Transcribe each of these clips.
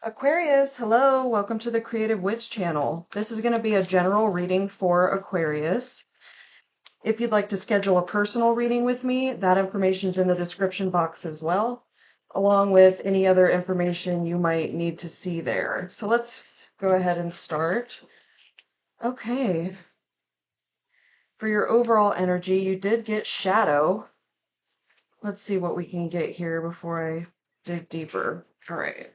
Aquarius, hello, welcome to the Creative Witch channel. This is going to be a general reading for Aquarius. If you'd like to schedule a personal reading with me, that information is in the description box as well, along with any other information you might need to see there. So let's go ahead and start. Okay. For your overall energy, you did get Shadow. Let's see what we can get here before I dig deeper. All right.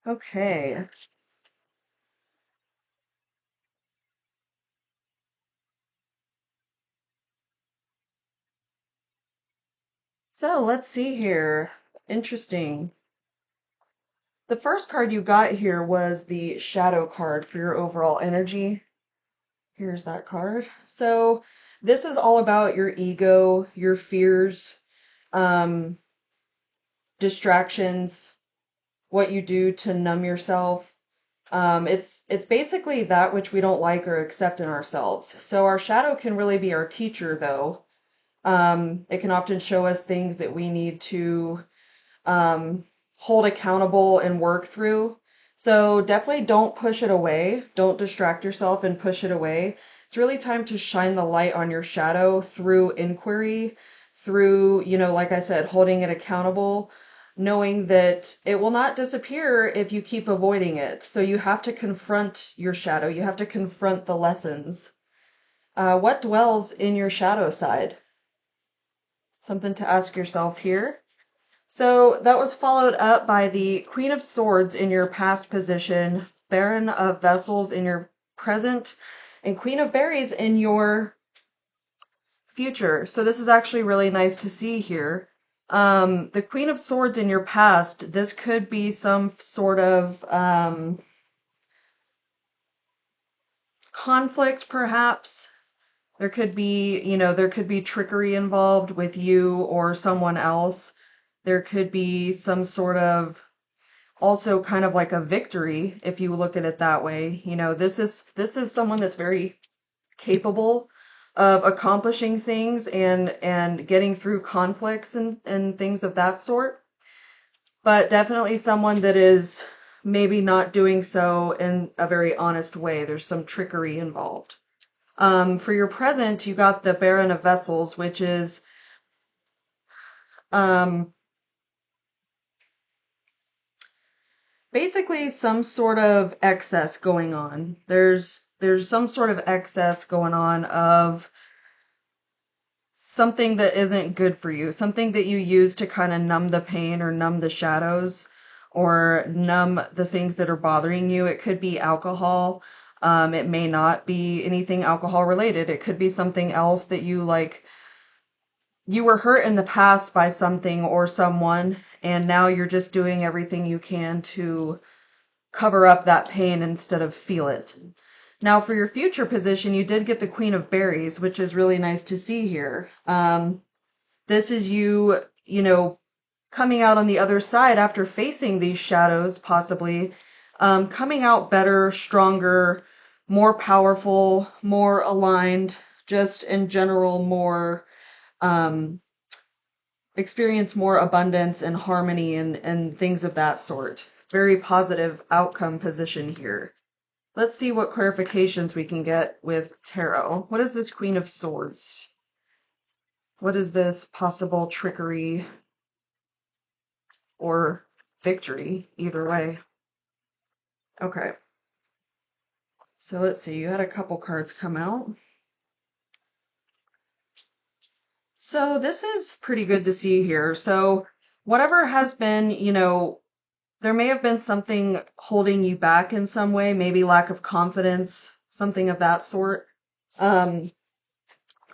Okay. So let's see here. Interesting. The first card you got here was the Shadow card for your overall energy. Here's that card. So this is all about your ego, your fears, distractions, what you do to numb yourself. It's basically that which we don't like or accept in ourselves. So our shadow can really be our teacher, though. It can often show us things that we need to hold accountable and work through. So definitely don't push it away. Don't distract yourself and push it away. It's really time to shine the light on your shadow through inquiry, through, like I said, holding it accountable, knowing that it will not disappear if you keep avoiding it. So you have to confront your shadow. You have to confront the lessons. What dwells in your shadow side? Something to ask yourself here. So that was followed up by the Queen of Swords in your past position, Baron of Vessels in your present, and Queen of Berries in your future. So this is actually really nice to see here. The Queen of Swords in your past, this could be some sort of conflict, perhaps. There could be, there could be trickery involved with you or someone else. There could be some sort of also kind of like a victory if you look at it that way. This is someone that's very capable of accomplishing things and getting through conflicts and things of that sort. But definitely someone that is maybe not doing so in a very honest way. There's some trickery involved. For your present, you got the Baron of Vessels, which is basically some sort of excess going on. There's some sort of excess going on of something that isn't good for you, something that you use to kind of numb the pain or numb the shadows or numb the things that are bothering you. It could be alcohol. It may not be anything alcohol related. It could be something else that you like. You were hurt in the past by something or someone, and now you're just doing everything you can to cover up that pain instead of feel it. Now, for your future position, you did get the Queen of Berries, which is really nice to see here. This is you, coming out on the other side after facing these shadows, possibly, coming out better, stronger, more powerful, more aligned, just in general, more, experience more abundance and harmony and things of that sort. Very positive outcome position here. Let's see what clarifications we can get with tarot. What is this Queen of Swords? What is this possible trickery or victory? Either way. Okay. So let's see. You had a couple cards come out. So this is pretty good to see here. So whatever has been, there may have been something holding you back in some way, maybe lack of confidence, something of that sort. But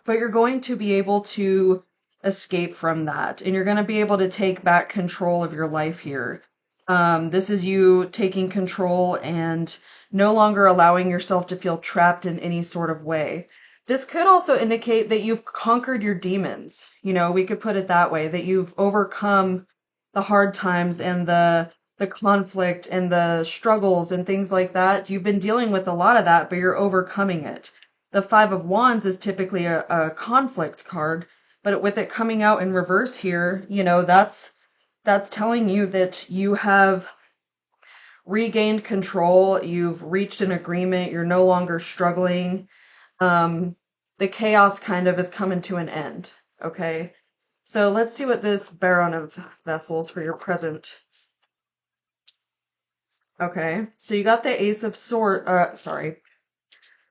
you're going to be able to escape from that, and you're going to be able to take back control of your life here. This is you taking control and no longer allowing yourself to feel trapped in any sort of way. This could also indicate that you've conquered your demons. You know, we could put it that way, that you've overcome the hard times and the conflict and the struggles and things like that. You've been dealing with a lot of that, but you're overcoming it. The Five of Wands is typically a conflict card, but with it coming out in reverse here, you know, that's telling you that you have regained control, you've reached an agreement, you're no longer struggling. The chaos kind of is coming to an end. Okay. So let's see what this Baron of Vessels for your present. Okay. So you got the Ace of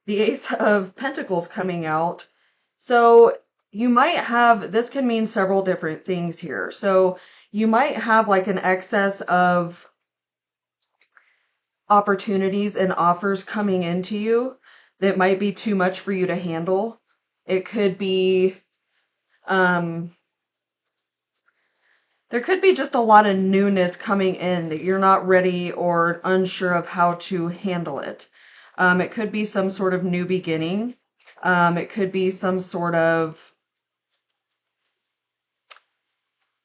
the Ace of Pentacles coming out. So you might have, this can mean several different things here. So you might have like an excess of opportunities and offers coming into you that might be too much for you to handle. It could be, there could be just a lot of newness coming in that you're not ready or unsure of how to handle it. It could be some sort of new beginning. It could be some sort of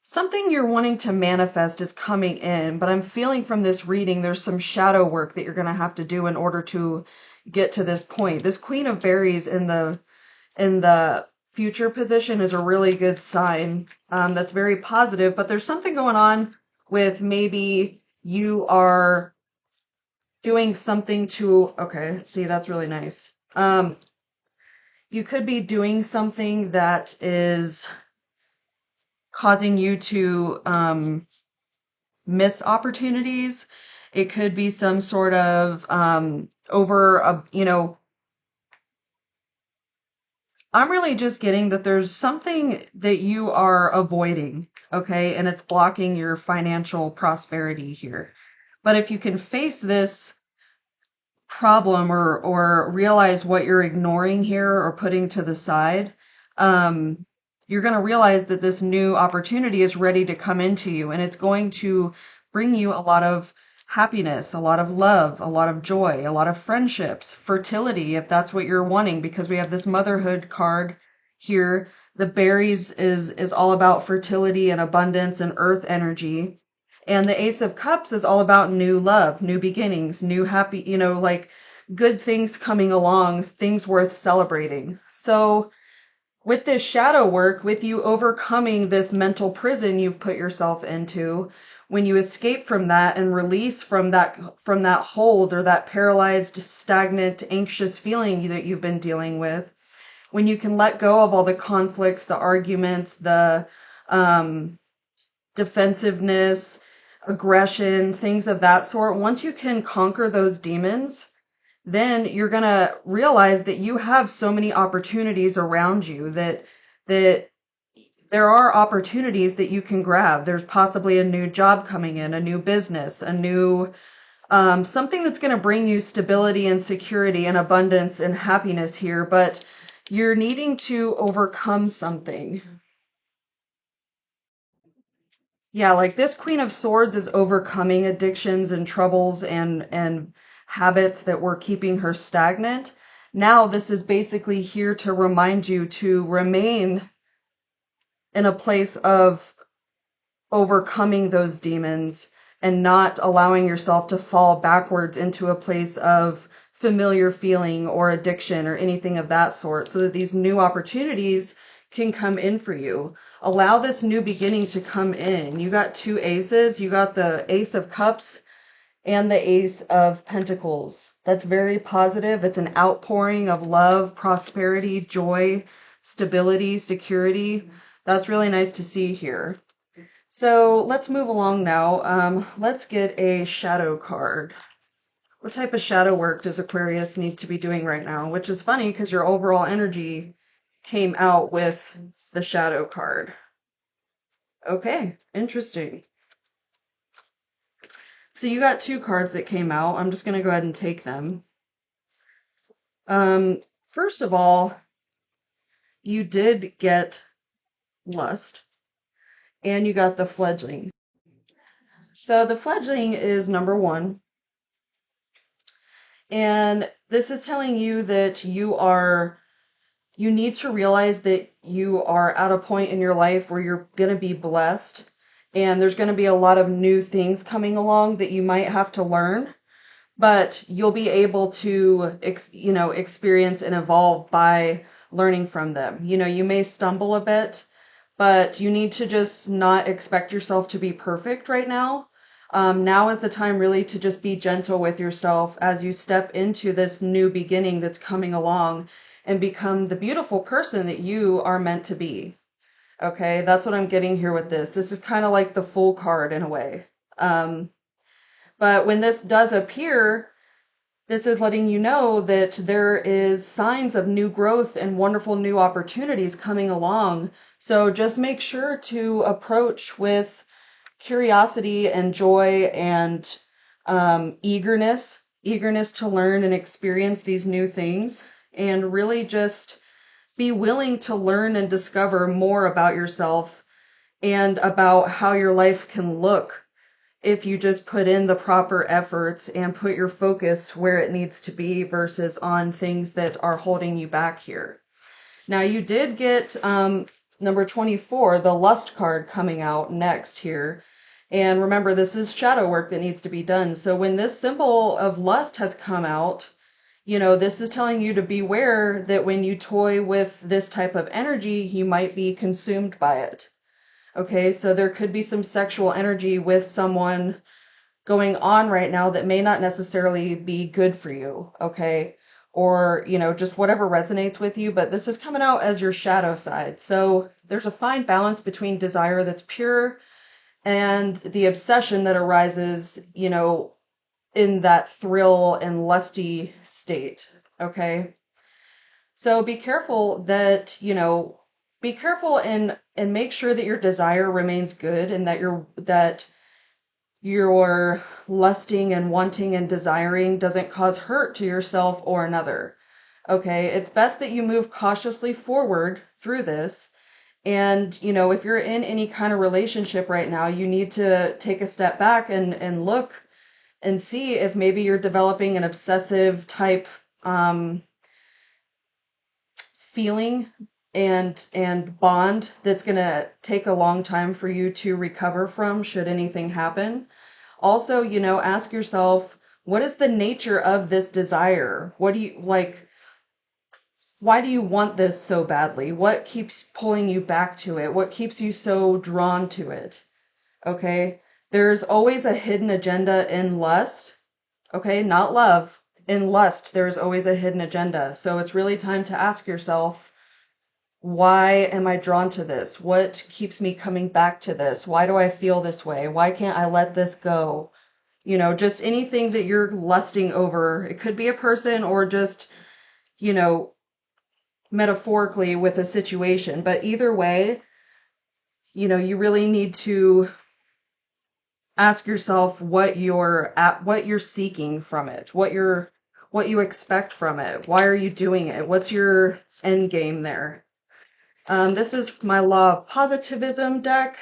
something you're wanting to manifest is coming in, but I'm feeling from this reading there's some shadow work that you're going to have to do in order to get to this point. This Queen of Berries in the future position is a really good sign. That's very positive, but there's something going on with maybe you are doing something to, okay, see, that's really nice. You could be doing something that is causing you to miss opportunities. It could be some sort of you know, I'm really just getting that there's something that you are avoiding, okay, and it's blocking your financial prosperity here. But if you can face this problem or realize what you're ignoring here or putting to the side, you're going to realize that this new opportunity is ready to come into you, and it's going to bring you a lot of happiness, a lot of love, a lot of joy, a lot of friendships, fertility, if that's what you're wanting, because we have this motherhood card here. The berries is all about fertility and abundance and earth energy. And the Ace of Cups is all about new love, new beginnings, new happy, you know, like good things coming along, things worth celebrating. So with this shadow work, with you overcoming this mental prison you've put yourself into, when you escape from that and release from that hold or that paralyzed, stagnant, anxious feeling that you've been dealing with, when you can let go of all the conflicts, the arguments, the defensiveness, aggression, things of that sort, once you can conquer those demons, then you're going to realize that you have so many opportunities around you that there are opportunities that you can grab. There's possibly a new job coming in, a new business, a new something that's going to bring you stability and security and abundance and happiness here, but you're needing to overcome something. Yeah, like this Queen of Swords is overcoming addictions and troubles and habits that were keeping her stagnant. Now this is basically here to remind you to remain in a place of overcoming those demons and not allowing yourself to fall backwards into a place of familiar feeling or addiction or anything of that sort, so that these new opportunities can come in for you. Allow this new beginning to come in. You got two aces. You got the Ace of Cups and the Ace of Pentacles. That's very positive. It's an outpouring of love, prosperity, joy, stability, security. That's really nice to see here. So let's move along now. Let's get a shadow card. What type of shadow work does Aquarius need to be doing right now? Which is funny because your overall energy came out with the shadow card. Okay, interesting. So you got two cards that came out. I'm just going to go ahead and take them. First of all, you did get lust, and you got the fledgling. So the fledgling is number one, and this is telling you that you are you need to realize that you are at a point in your life where you're going to be blessed and there's going to be a lot of new things coming along that you might have to learn, but you'll be able to, experience and evolve by learning from them. You may stumble a bit, but you need to just not expect yourself to be perfect right now. Now is the time really to just be gentle with yourself as you step into this new beginning that's coming along and become the beautiful person that you are meant to be. Okay, that's what I'm getting here with this. This is kind of like the Fool card in a way. But when this does appear, this is letting you know that there is signs of new growth and wonderful new opportunities coming along. So just make sure to approach with curiosity and joy and eagerness to learn and experience these new things, and really just be willing to learn and discover more about yourself and about how your life can look if you just put in the proper efforts and put your focus where it needs to be versus on things that are holding you back here. Now, you did get number 24, the Lust card, coming out next here. And remember, this is shadow work that needs to be done. So when this symbol of lust has come out, this is telling you to beware that when you toy with this type of energy, you might be consumed by it. Okay, so there could be some sexual energy with someone going on right now that may not necessarily be good for you, okay? Or, just whatever resonates with you, but this is coming out as your shadow side. So there's a fine balance between desire that's pure and the obsession that arises, in that thrill and lusty state, okay? So be careful that, be careful and make sure that your desire remains good and that your lusting and wanting and desiring doesn't cause hurt to yourself or another. Okay, it's best that you move cautiously forward through this. And, if you're in any kind of relationship right now, you need to take a step back and look and see if maybe you're developing an obsessive type feeling and bond that's going to take a long time for you to recover from should anything happen. Also, ask yourself, what is the nature of this desire? What do you like? Why do you want this so badly? What keeps pulling you back to it? What keeps you so drawn to it? Okay? There's always a hidden agenda in lust. Okay? Not love. In lust, there's always a hidden agenda. So it's really time to ask yourself, why am I drawn to this? What keeps me coming back to this? Why do I feel this way? Why can't I let this go? Just anything that you're lusting over. It could be a person or just, metaphorically with a situation. But either way, you really need to ask yourself what you're seeking from it, what you expect from it. Why are you doing it? What's your end game there? This is my Law of Positivism deck.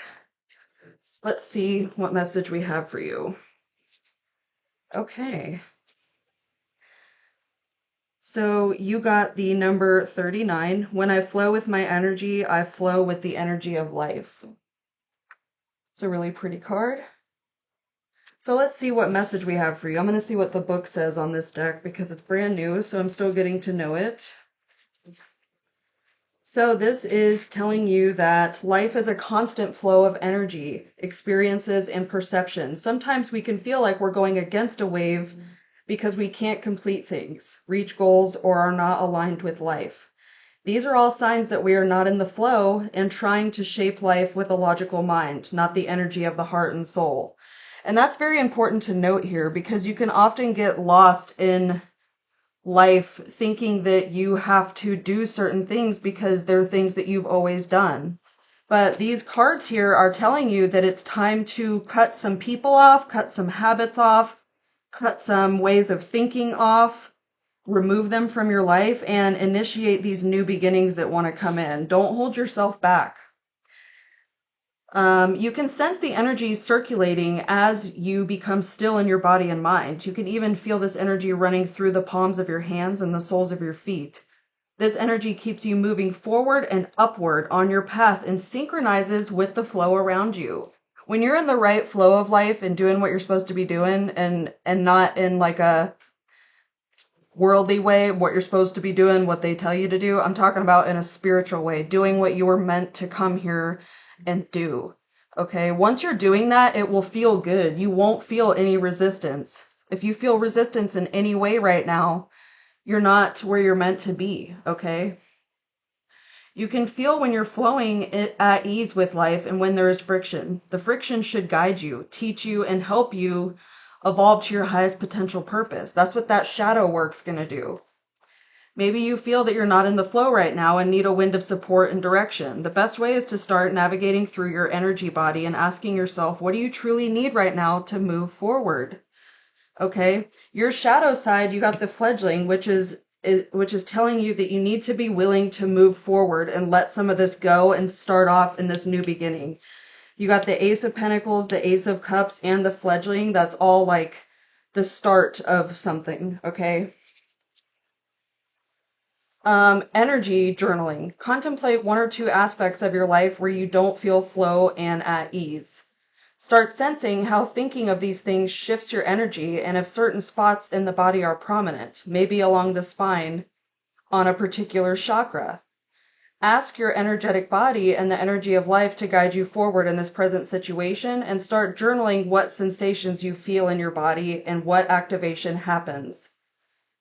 Let's see what message we have for you. Okay. So you got the number 39. When I flow with my energy, I flow with the energy of life. It's a really pretty card. So let's see what message we have for you. I'm going to see what the book says on this deck because it's brand new, so I'm still getting to know it. So this is telling you that life is a constant flow of energy, experiences, and perceptions. Sometimes we can feel like we're going against a wave because we can't complete things, reach goals, or are not aligned with life. These are all signs that we are not in the flow and trying to shape life with a logical mind, not the energy of the heart and soul. And that's very important to note here because you can often get lost in life thinking that you have to do certain things because they're things that you've always done. But these cards here are telling you that it's time to cut some people off, cut some habits off, cut some ways of thinking off, remove them from your life, and initiate these new beginnings that want to come in. Don't hold yourself back. You can sense the energy circulating as you become still in your body and mind. You can even feel this energy running through the palms of your hands and the soles of your feet. This energy keeps you moving forward and upward on your path and synchronizes with the flow around you. When you're in the right flow of life and doing what you're supposed to be doing and not in like a worldly way, what you're supposed to be doing, what they tell you to do, I'm talking about in a spiritual way, doing what you were meant to come here and do. Okay, once you're doing that, it will feel good. You won't feel any resistance. If you feel resistance in any way right now, you're not where you're meant to be, okay? You can feel when you're flowing at ease with life and when there is friction. The friction should guide you, teach you, and help you evolve to your highest potential purpose. That's what that shadow work's going to do. Maybe you feel that you're not in the flow right now and need a wind of support and direction. The best way is to start navigating through your energy body and asking yourself, what do you truly need right now to move forward? Okay, your shadow side, you got the fledgling, which is telling you that you need to be willing to move forward and let some of this go and start off in this new beginning. You got the Ace of Pentacles, the Ace of Cups, and the fledgling. That's all like the start of something, okay? Energy journaling. Contemplate one or two aspects of your life where you don't feel flow and at ease. Start sensing how thinking of these things shifts your energy and if certain spots in the body are prominent, maybe along the spine on a particular chakra. Ask your energetic body and the energy of life to guide you forward in this present situation and start journaling what sensations you feel in your body and what activation happens.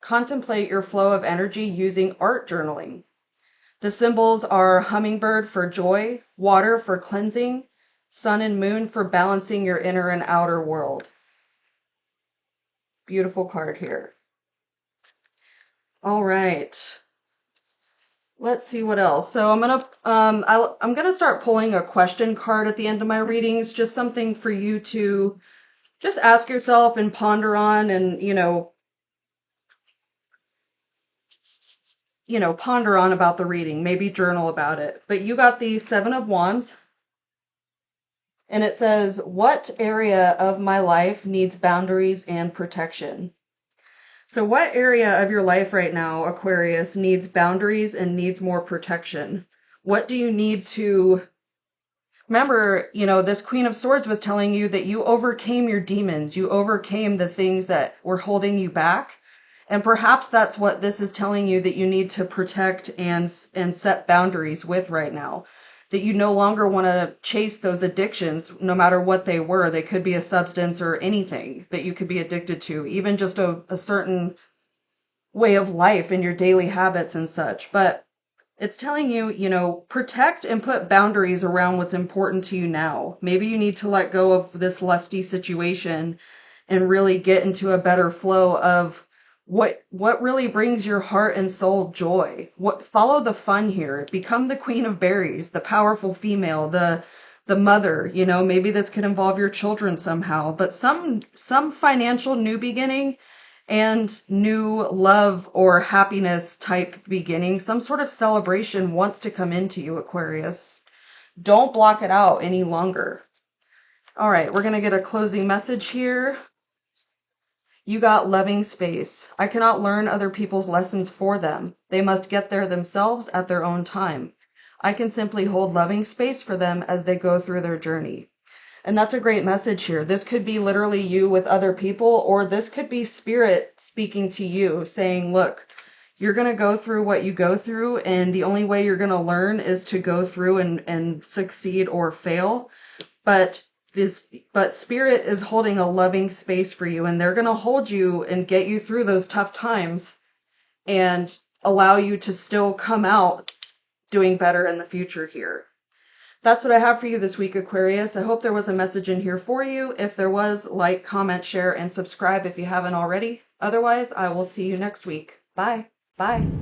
Contemplate your flow of energy using art journaling. The symbols are hummingbird for joy, water for cleansing, sun and moon for balancing your inner and outer world. Beautiful card here. All right. Let's see what else. So I'm gonna start pulling a question card at the end of my readings, just something for you to just ask yourself and ponder on, and ponder on about the reading, maybe journal about it. But you got the Seven of Wands, and it says, what area of my life needs boundaries and protection? So what area of your life right now, Aquarius, needs boundaries and needs more protection? What do you need to... Remember, this Queen of Swords was telling you that you overcame your demons. You overcame the things that were holding you back. And perhaps that's what this is telling you that you need to protect and set boundaries with right now. That you no longer want to chase those addictions, no matter what they were. They could be a substance or anything that you could be addicted to, even just a certain way of life in your daily habits and such. But it's telling you, protect and put boundaries around what's important to you now. Maybe you need to let go of this lusty situation and really get into a better flow of what really brings your heart and soul joy. Follow the fun here. Become the Queen of Berries, the powerful female, the mother. Maybe this could involve your children somehow, but some financial new beginning and new love or happiness type beginning, some sort of celebration wants to come into you, Aquarius. Don't block it out any longer. All right, we're going to get a closing message here. You got loving space. I cannot learn other people's lessons for them. They must get there themselves at their own time. I can simply hold loving space for them as they go through their journey. And that's a great message here. This could be literally you with other people, or this could be spirit speaking to you saying, look, you're going to go through what you go through, and the only way you're going to learn is to go through and succeed or fail. But spirit is holding a loving space for you, and they're going to hold you and get you through those tough times and allow you to still come out doing better in the future here. That's what I have for you this week, Aquarius. I hope there was a message in here for you. If there was, like, comment, share, and subscribe if you haven't already. Otherwise, I will see you next week. Bye. Bye.